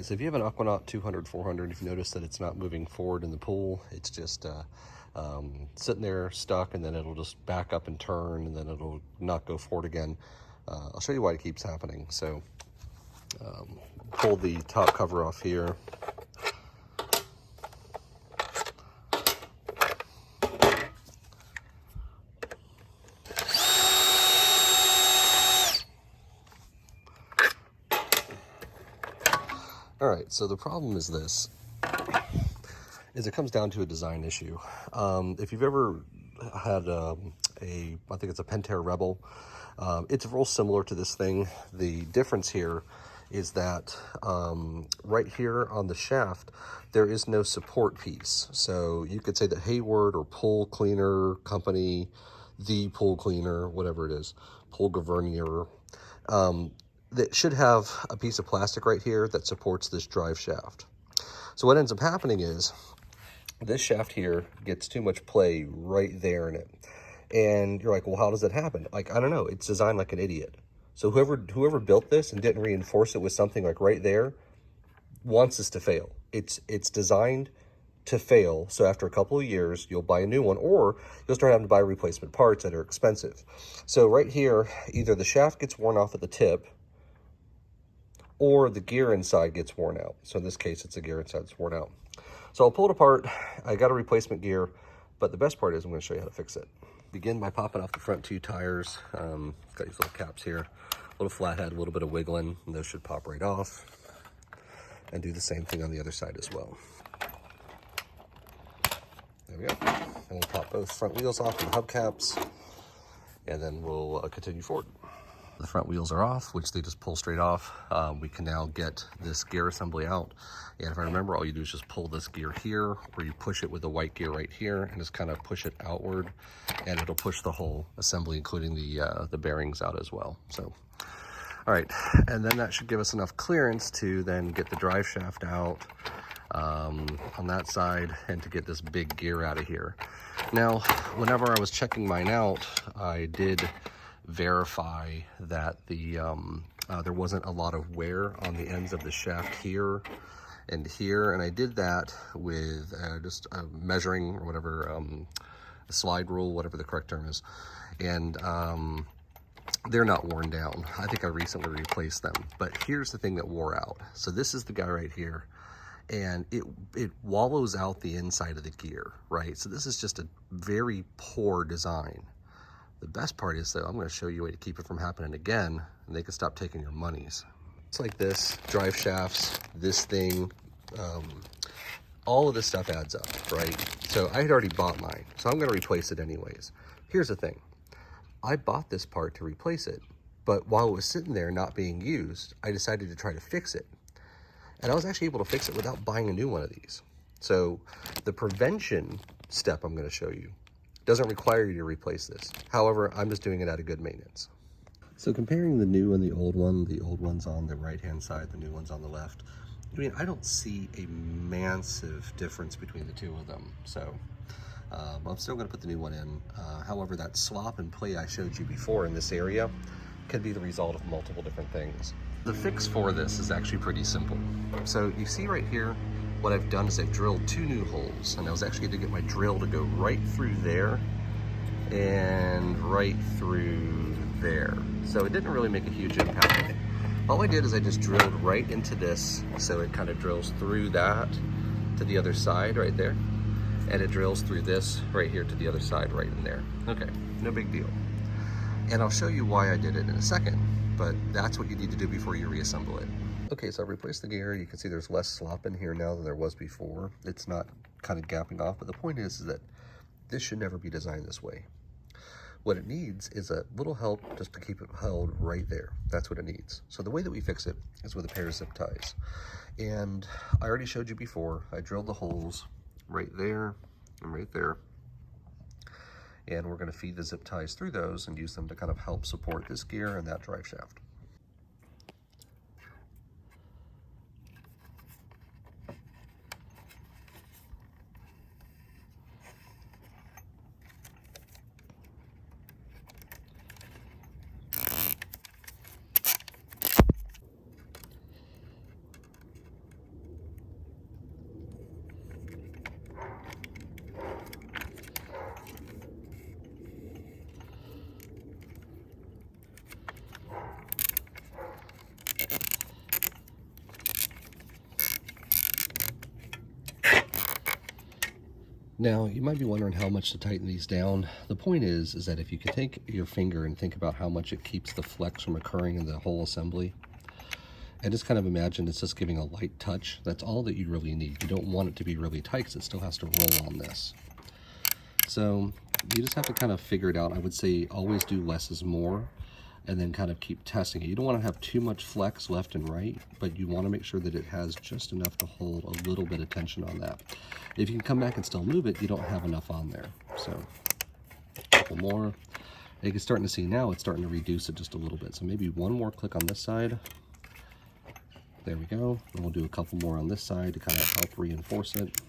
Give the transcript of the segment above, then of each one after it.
So if you have an Aquanaut 200, 400, if you notice that it's not moving forward in the pool, it's just sitting there stuck, and then it'll just back up and turn, and then it'll not go forward again. I'll show you why it keeps happening. So pull the top cover off here. All right, so the problem is this, it comes down to a design issue. If you've ever had I think it's a Pentair Rebel, it's real similar to this thing. The difference here is that right here on the shaft, there is no support piece. So you could say that Hayward or PoolCleaner company, the PoolCleaner, whatever it is, Poolvergnuegen, that should have a piece of plastic right here that supports this drive shaft. So what ends up happening is this shaft here gets too much play right there in it. And you're like, well, how does that happen? Like, I don't know. It's designed like an idiot. So whoever built this and didn't reinforce it with something like right there wants this to fail. It's designed to fail. So after a couple of years, you'll buy a new one, or you'll start having to buy replacement parts that are expensive. So right here, either the shaft gets worn off at the tip, or the gear inside gets worn out. So in this case, it's the gear inside that's worn out. So I'll pull it apart. I got a replacement gear, but the best part is I'm going to show you how to fix it. Begin by popping off the front two tires. Got these little caps here, a little flathead, a little bit of wiggling, and those should pop right off. And do the same thing on the other side as well. There we go. And we'll pop both front wheels off and the hubcaps, and then we'll continue forward. The front wheels are off, which they just pull straight off. We can now get this gear assembly out. And if I remember, all you do is just pull this gear here, or you push it with the white gear right here, and just kind of push it outward, and it'll push the whole assembly, including the bearings, out as well. So, all right, and then that should give us enough clearance to then get the drive shaft out on that side, and to get this big gear out of here. Now, whenever I was checking mine out, I did verify that there wasn't a lot of wear on the ends of the shaft here and here, and I did that with just measuring, or whatever, a slide rule, whatever the correct term is, and they're not worn down. I think I recently replaced them, but here's the thing that wore out. So this is the guy right here, and it wallows out the inside of the gear, right? So this is just a very poor design. The best part is, though, I'm going to show you a way to keep it from happening again, and they can stop taking your monies. It's like this, drive shafts, this thing, all of this stuff adds up, right? So I had already bought mine, so I'm going to replace it anyways. Here's the thing. I bought this part to replace it, but while it was sitting there not being used, I decided to try to fix it. And I was actually able to fix it without buying a new one of these. So the prevention step I'm going to show you doesn't require you to replace this. However, I'm just doing it out of good maintenance. So comparing the new and the old one's on the right-hand side, the new one's on the left. I mean, I don't see a massive difference between the two of them. So I'm still gonna put the new one in. However, that swap and play I showed you before in this area could be the result of multiple different things. The fix for this is actually pretty simple. So you see right here, what I've done is I've drilled two new holes, and I was actually going to get my drill to go right through there and right through there. So it didn't really make a huge impact. All I did is I just drilled right into this, so it kind of drills through that to the other side right there, and it drills through this right here to the other side right in there. Okay, no big deal. And I'll show you why I did it in a second, but that's what you need to do before you reassemble it. Okay, so I replaced the gear. You can see there's less slop in here now than there was before. It's not kind of gapping off, but the point is that this should never be designed this way. What it needs is a little help just to keep it held right there. That's what it needs. So the way that we fix it is with a pair of zip ties. And I already showed you before, I drilled the holes right there and right there. And we're going to feed the zip ties through those and use them to kind of help support this gear and that drive shaft. Now, you might be wondering how much to tighten these down. The point is that if you can take your finger and think about how much it keeps the flex from occurring in the whole assembly, and just kind of imagine it's just giving a light touch, that's all that you really need. You don't want it to be really tight because it still has to roll on this. So you just have to kind of figure it out. I would say always do less is more, and then kind of keep testing it. You don't want to have too much flex left and right, but you want to make sure that it has just enough to hold a little bit of tension on that. If you can come back and still move it, you don't have enough on there. So a couple more. You can start to see now it's starting to reduce it just a little bit. So maybe one more click on this side. There we go. And we'll do a couple more on this side to kind of help reinforce it.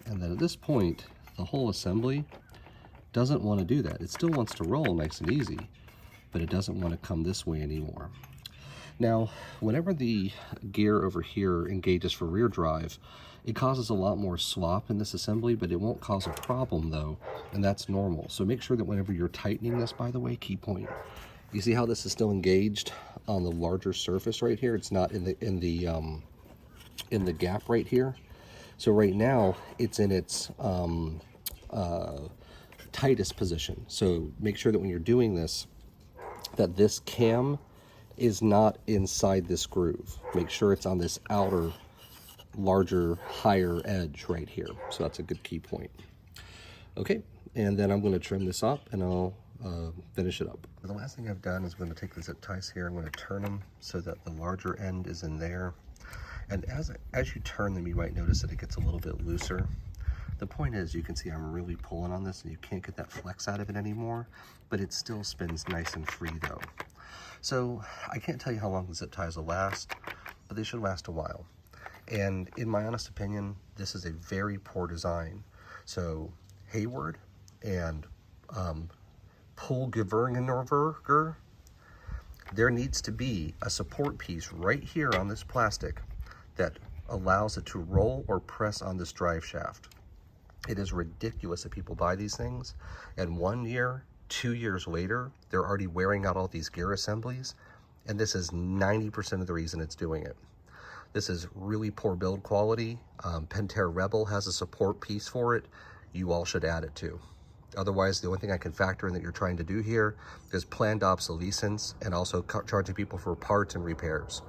And then at this point, the whole assembly doesn't want to do that. It still wants to roll nice and easy, but it doesn't want to come this way anymore. Now, whenever the gear over here engages for rear drive, it causes a lot more slop in this assembly, but it won't cause a problem though, and that's normal. So make sure that whenever you're tightening this, by the way, key point, you see how this is still engaged on the larger surface right here? It's not in the gap right here. So right now it's in its tightest position. So make sure that when you're doing this, that this cam is not inside this groove. Make sure it's on this outer, larger, higher edge right here. So that's a good key point. Okay, and then I'm going to trim this up and I'll finish it up. The last thing I've done is I'm going to take the zip ties here. I'm going to turn them so that the larger end is in there. And as you turn them, you might notice that it gets a little bit looser. The point is, you can see I'm really pulling on this and you can't get that flex out of it anymore, but it still spins nice and free though. So I can't tell you how long the zip ties will last, but they should last a while. And in my honest opinion, this is a very poor design. So Hayward and Poolvergnuegen, there needs to be a support piece right here on this plastic that allows it to roll or press on this drive shaft. It is ridiculous that people buy these things, and 1 year, 2 years later, they're already wearing out all these gear assemblies, and this is 90% of the reason it's doing it. This is really poor build quality. Pentair Rebel has a support piece for it. You all should add it too. Otherwise, the only thing I can factor in that you're trying to do here is planned obsolescence and also charging people for parts and repairs.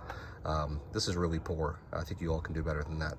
This is really poor. I think you all can do better than that.